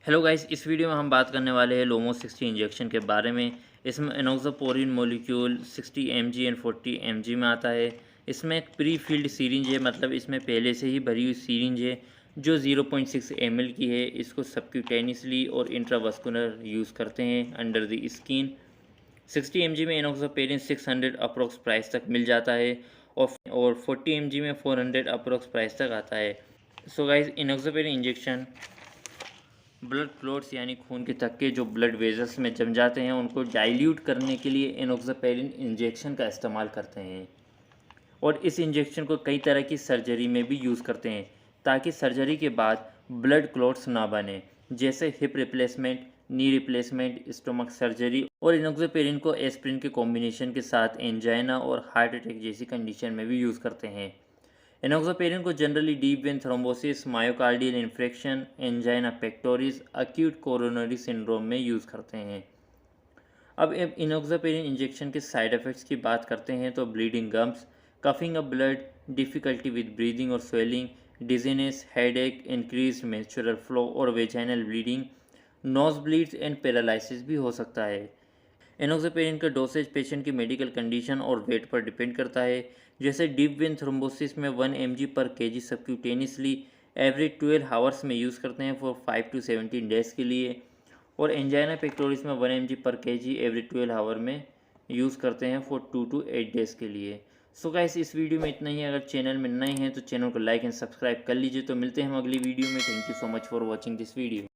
Hello guys, इस video में हम बात करने वाले हैं लोमो 60 इंजेक्शन के बारे में। इसमें एनोक्सापोरिन मॉलिक्यूल 60 mg एंड 40 mg में आता है। इसमें एक प्री फिल्ड सीरिंज है, मतलब इसमें पहले से ही भरी हुई सीरिंज है जो 0.6 ml की है। इसको सबक्यूटेनियसली और इंट्रावास्कुलर यूज़ करते हैं अंडर द स्किन। 60 mg में एनोक्सापेरिन 600 अप्रोक्स प्राइस तक मिल जाता है और 40 mg में 400 अप्रोक्स प्राइस तक आता है। So guys, enoxaparin injection blood clots यानी खून के थक्के जो ब्लड वेजल्स में जम जाते हैं उनको डाइल्यूट करने के लिए एनोक्सापेरिन इंजेक्शन का इस्तेमाल करते हैं। और इस इंजेक्शन को कई तरह की सर्जरी में भी यूज़ करते हैं ताकि सर्जरी के बाद ब्लड क्लॉट्स ना बने, जैसे hip replacement, knee replacement, stomach surgery. और एनोक्सापेरिन को एस्प्रिन के कॉम्बिनेशन के साथ एंजाइना और हार्ट अटैक जैसी कंडीशन में भी यूज़ करते हैं। एनोक्सापेरिन को generally deep vein thrombosis, myocardial infection, angina pectoris, acute coronary syndrome में यूज़ करते हैं। अब एनोक्सापेरिन इंजेक्शन के साइड इफ़ेक्ट्स की बात करते हैं तो bleeding gums, coughing of blood, difficulty with breathing और swelling, dizziness, headache, increased menstrual flow और vaginal bleeding, nose bleeds and paralysis भी हो सकता है। एनोक्सापेरिन का डोसेज पेशेंट की मेडिकल कंडीशन और वेट पर डिपेंड करता है। जैसे डीप वेन थ्रोम्बोसिस में 1 mg पर केजी सबक्यूटेनियसली एवरी 12 आवर्स में यूज़ करते हैं फॉर 5 to 17 डेज़ के लिए। और एंजाइना पेक्टोरिस में 1 mg पर केजी एवरी 12 आवर में यूज़ करते हैं फॉर 2 to 8 डेज़ के लिए। सो गाइस, इस वीडियो में इतना ही। अगर चैनल में नए हैं तो चैनल को लाइक एंड सब्सक्राइब कर लीजिए। तो मिलते हैं हम अगली वीडियो में। Thank you so much for watching this video.